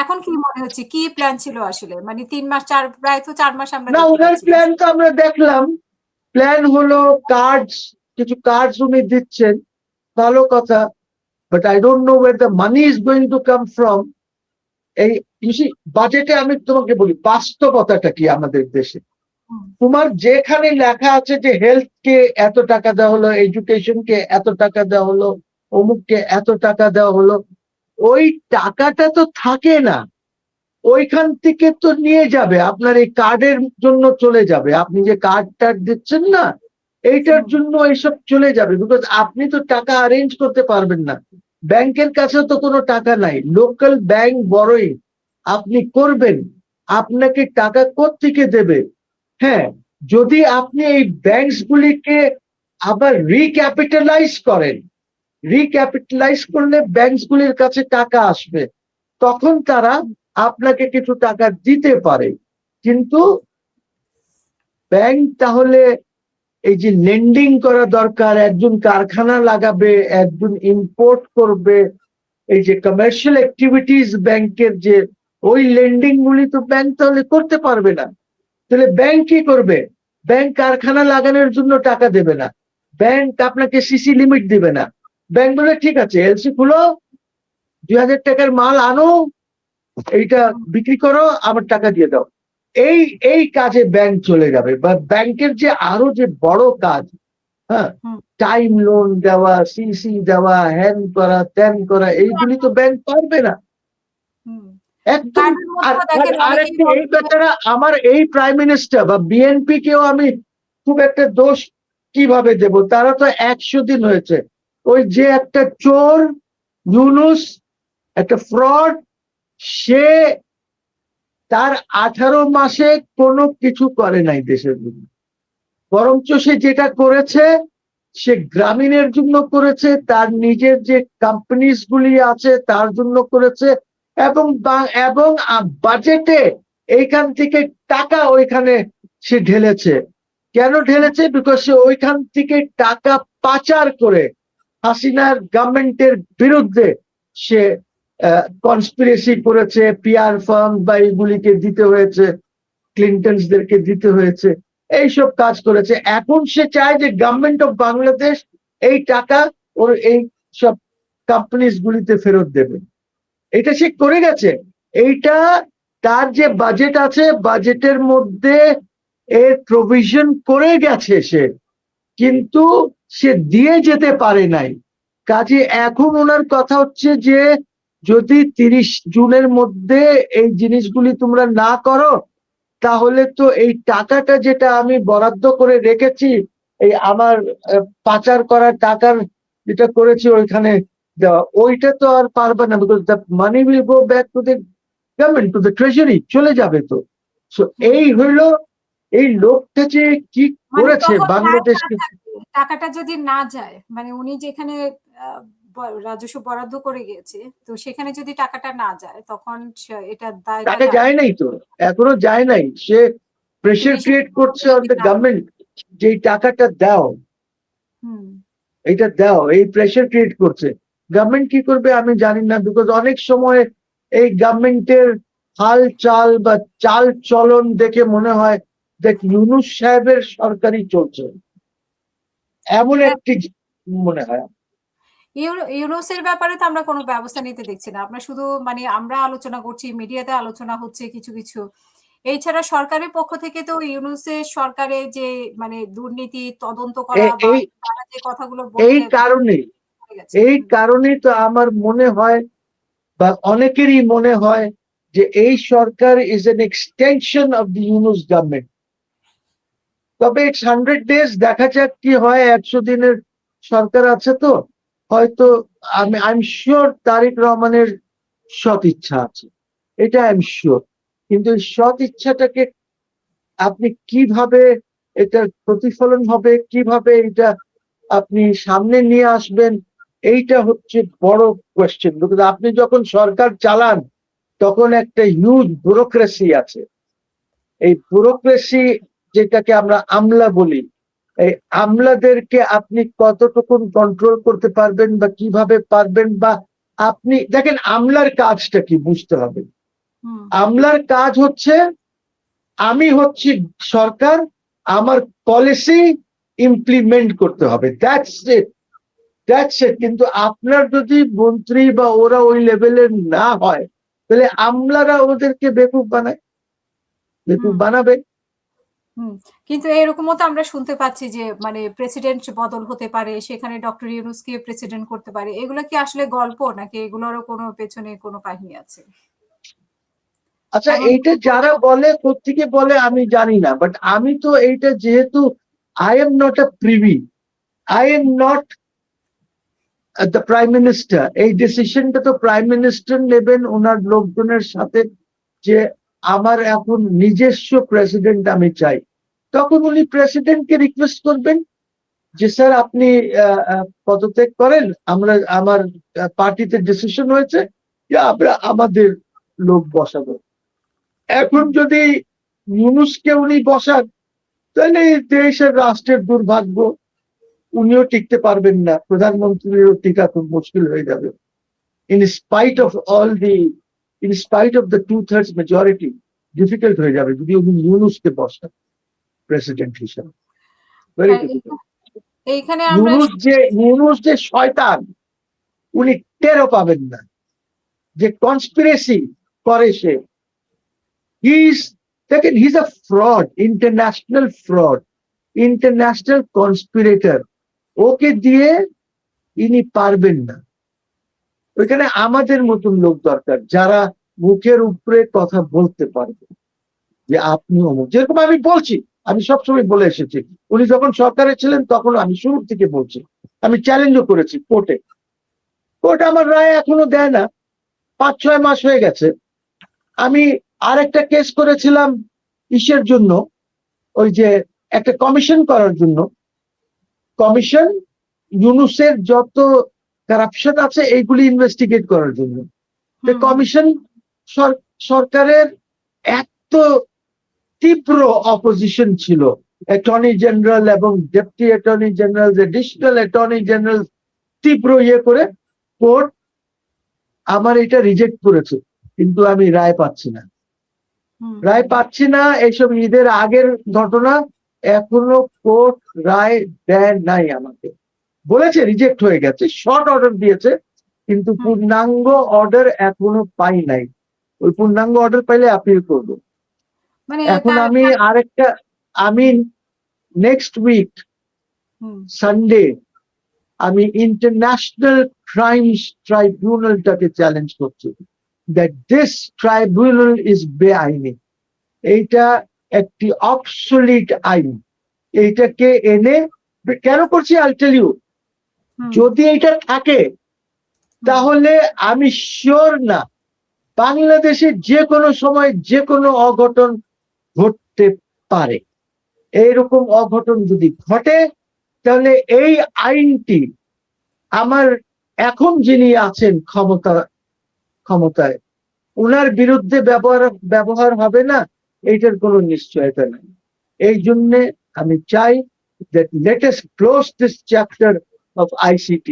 এখন কি মনে হচ্ছে কি প্ল্যান ছিল আসলে? মানে ৩ মাস প্রায় তো ৪ মাস আমরা না, দেখতে ওনার পাচ্ছি। প্ল্যান তো আমরা দেখলাম। প্ল্যান হলো কিছু কার্ডস উনি দিচ্ছেন, ভালো কথা, but I don't know where the money is going to come from. এই বাজেটে আমি তোমাকে বলি বাস্তবতাটা কি আমাদের দেশে। তোমার যেখানে লেখা আছে যে হেলথ কে এত টাকা দেওয়া হলো, এডুকেশন কে এত টাকা দেওয়া হলো, অমুককে এত টাকা দেওয়া হলো, ওই টাকাটা তো থাকে না। ওইখান থেকে তো নিয়ে যাবে, আপনার এই কার্ডের জন্য চলে যাবে। আপনি যে কার্ড টার্ড দিচ্ছেন না, এইটার জন্য এইসব চলে যাবে, বিকজ আপনি তো টাকা অ্যারেঞ্জ করতে পারবেন না। ব্যাংকের কাছেও তো কোনো টাকা নাই, লোকাল ব্যাংক বড়ই আপনি করবেন, আপনাকে টাকা কোত্থেকে দেবে? হ্যাঁ, যদি আপনি এই ব্যাংকস গুলিকে আবার রিক্যাপিটালাইজ করেন, রিক্যাপিটালাইজ করলে ব্যাংকস গুলির কাছে টাকা আসবে, তখন তারা আপনাকে কিছু টাকা দিতে পারে। কিন্তু ব্যাংক তাহলে এই যে লেন্ডিং করা দরকার, একজন কারখানা লাগাবে, একজন ইম্পোর্ট করবে, এই যে কমার্শিয়াল অ্যাক্টিভিটিস ব্যাংকের, যে ওই লেন্ডিং গুলি তো ব্যাংক তাহলে করতে পারবে না। তাহলে ব্যাংক কি করবে? ব্যাংক কারখানা লাগানোর জন্য টাকা দেবে না, ব্যাংক আপনাকে সিসি লিমিট দিবে না। ব্যাংক বলে ঠিক আছে, এলসি খুলো, ২০০০ টাকার মাল আনো, এইটা বিক্রি করো, আবার টাকা দিয়ে দাও। এই এই কাজে ব্যাংক চলে যাবে। বা ব্যাংকের যে আরো যে বড় কাজ, হ্যাঁ, টাইম লোন দেওয়া, সিসি দেওয়া, হ্যান করা, ত্যান করা, এইগুলি তো ব্যাংক পারবে না একদম। আর একটা এই বেচারা আমার এই প্রাইম মিনিস্টার বা বিএনপি কেও আমি খুব একটা দোষ কিভাবে দেব, তারা তো ১০০ দিন হয়েছে। ওই যে একটা চোর ইউনূস, একটা ফ্রড, সে তার 18 মাসে কোনো কিছু করে নাই দেশের জন্য, বরঞ্চ সে যেটা করেছে সে গ্রামীণের জন্য করেছে, তার নিজের যে কোম্পানিজ গুলি আছে তার জন্য করেছে, এবং এবং বাজেটে এইখান থেকে টাকা ওইখানে সে ঢেলেছে। কেন ঢেলেছে? বিকজ সে ওইখান থেকে টাকা পাচার করে হাসিনার গভর্নমেন্টের বিরুদ্ধে সে কনস্পিরেসি করেছে, পিআর ফার্ম বা এইগুলিকে দিতে হয়েছে, ক্লিন্টনসদেরকে দিতে হয়েছে, এইসব কাজ করেছে। এখন সে চায় যে গভর্নমেন্ট অফ বাংলাদেশ এই টাকা ওর এই সব কোম্পানিজ গুলিতে ফেরত দেবে। এটা সে করে গেছে। এইটা তার যে বাজেট আছে, বাজেটের মধ্যে এর প্রভিশন করে গেছে সে, কিন্তু সে দিয়ে যেতে পারে নাই। কাজে এখন ওনার কথা হচ্ছে যে যদি ৩০ জুনের মধ্যে এই জিনিসগুলি তোমরা না করো, তাহলে তো এই টাকাটা যেটা আমি বরাদ্দ করে রেখেছি, এই আমার পাচার করার টাকার যেটা করেছি ওইখানে দেওয়া, ওইটা তো আর পারবে না, because the money will go back to the government, to the treasury, চলে যাবে তো। সো এই হইল এই লোকটা যে কি করেছে বাংলাদেশকে। টাকাটা যদি না যায়, মানে উনি যেখানে রাজস্ব বরাদ্দ করে গিয়েছে, তো সেখানে যদি টাকাটা না যায়, তখন এটা টাকা যায় নাই তো, এখনো যায় নাই। সে প্রেশার ক্রিয়েট করছে অন দ্য গভর্নমেন্ট যে টাকাটা দাও, এইটা দাও, এই প্রেশার ক্রিয়েট করছে। গভর্নমেন্ট কি করবে আমি জানি না, বিকজ অনেক সময় এই গভর্নমেন্টের হাল চাল বা চাল চলন দেখে মনে হয় দেখ ইউনূস সাহেবের সরকারই চলছে, এমন একটি মনে হয়। ইউনূসের ব্যাপারে তো আমরা কোনো ব্যবস্থা নিতে দেখছি না। আমরা শুধু মানে আমরা আলোচনা করছি, মিডিয়াতে আলোচনা হচ্ছে কিছু কিছু। এছাড়া সরকারের পক্ষ থেকে তো ইউনূসের সরকারের যে মানে দুর্নীতি তদন্ত করা বা তারা যে কথাগুলো এই কারণে তো আমার মনে হয় বা অনেকেরই মনে হয় যে এই সরকার is an extension of the Yunus government. তবে 100 ডেজ দেখা যাক কি হয়, 100 দিনের সরকার আছে তো, হয়তো আই এম শিওর তারেক রহমানের সৎ ইচ্ছা আছে, এটা আই এম শিওর। কিন্তু সৎ ইচ্ছাটাকে আপনি কিভাবে এটার প্রতিফলন হবে, কিভাবে এটা আপনি সামনে নিয়ে আসবেন, এইটা হচ্ছে বড় কোয়েশ্চেন। বিকজ আপনি যখন সরকার চালান তখন একটা হিউজ ব্যুরোক্রেসি আছে। এই ব্যুরোক্রেসি যেটাকে আমরা আমলা বলি, এই আমলাদেরকে আপনি কতটুকু কন্ট্রোল করতে পারবেন বা কিভাবে পারবেন, বা আপনি দেখেন আমলার কাজটা কি বুঝতে হবে। হুম, আমলার কাজ হচ্ছে আমি হচ্ছি সরকার, আমার পলিসি ইমপ্লিমেন্ট করতে হবে, দ্যাটস ইট। কিন্তু আপনার যদি মন্ত্রী বা ওরা ওই লেভেলের না হয়, তাহলে আমলারা ওদেরকে বেকুব হুম, বানাবে। হুম। কিন্তু এরকমও তো আমরা শুনতে পাচ্ছি যে মানে প্রেসিডেন্ট বদল হতে পারে, সেখানে ডক্টর ইউনূসকে প্রেসিডেন্ট করতে পারে। এগুলা কি আসলে গল্প নাকি এগুলোরও কোনো পেছনে কোনো কাহিনী আছে? আচ্ছা, এমন এইটা কোনো যারা বলে, কোত্থেকে বলে আমি জানি না, বাট আমি তো এইটা যেহেতু I am not a privy, I am not the prime minister, এই ডিসিশনটা তো প্রাইম মিনিস্টার নেবেন ওনার লোকজনের সাথে, যে আমার এখন নিজস্ব প্রেসিডেন্ট আমি চাই। তখন উনি প্রেসিডেন্টকে রিকোয়েস্ট করবেন যে স্যার আপনি পদত্যাগ করেন, আমার পার্টিতে ডিসিশন হয়েছে যে আমরা আমাদের লোক বসাবো। এখন হুম, যদি ইউনূসকে উনি বসান, তাহলে এই দেশের রাষ্ট্রের দুর্ভাগ্য, উনিও টিকতে পারবেন না, প্রধানমন্ত্রীরও টিকা খুব মুশকিল হয়ে যাবে। In spite of all the in spite of the 2/3 majority, difficult হয়ে যাবে যদি উনি ইউনূসকে বসান প্রেসিডেন্ট হিসেবে। ভেরি আর ডিফিকাল্ট। এইখানে আমরা ইউনূস যে শয়তান, উনি টেরও পাবেন না যে কনস্পিরেসি করে সে। He's দেখেন, he's a fraud, international conspirator. ওকে দিয়ে ইনি পারবেন না। ওইখানে আমাদের মতন লোক দরকার, যারা মুখের উপরে কথা বলতে পারবে যে আপনি অমুক, যেরকম আমি বলছি, আমি সবসময় বলে এসেছি। উনি যখন সরকারে ছিলেন তখন আমি শুরু থেকে বলছি, আমি চ্যালেঞ্জও করেছি কোর্টে। কোর্ট আমার রায় এখনো দেয় না, 5-6 মাস হয়ে গেছে। আমি আরেকটা কেস করেছিলাম ইসের জন্য, ওই যে একটা কমিশন করার জন্য, কমিশন ইউনূসের যত কারাপশন আছে এইগুলি ইনভেস্টিগেট করার জন্য। হুম, কমিশন সরকারের এত তীব্র অপোজিশন ছিল, অ্যাটর্নি জেনারেল এবং deputy attorney general, additional attorney general তীব্র ইয়ে করে কোর্ট আমার এটা রিজেক্ট করেছে, কিন্তু আমি রায় পাচ্ছি না। হুম, রায় পাচ্ছি না, এইসব ঈদের আগের ঘটনা, এখনো কোর্ট রায় দেয় নাই আমাকে। বলেছে রিজেক্ট হয়ে গেছে, শর্ট অর্ডার দিয়েছে, কিন্তু হুম। পূর্ণাঙ্গ অর্ডার এখনো পাই নাই। ওই পূর্ণাঙ্গ অর্ডার পাইলে আপিল করবো। মানে এখন তার আমি নেক্সট উইক হুম, সানডে আমি ইন্টারন্যাশনাল ক্রাইমস ট্রাইব্যুনালটাকে চ্যালেঞ্জ করছি, দ্যাট দিস ট্রাইব্যুনাল ইজ বেআইনি। এইটা একটি অবসলিট আইন। এইটাকে এনে কেন করছি আই টেল ইউ। হুম, যদি এটা থাকে, হুম, তাহলে আমি শিওর না বাংলাদেশে যে কোনো সময় যে কোনো অঘটন ঘটতে পারে। এইরকম অঘটন যদি ঘটে, তাহলে এই আইনটি আমার এখন যিনি আছেন ক্ষমতায়, ওনার বিরুদ্ধে ব্যবহার হবে না, এইটার কোনো নিশ্চয়তা নেই। এই জন্য আমি চাই that let us close this chapter of ICT.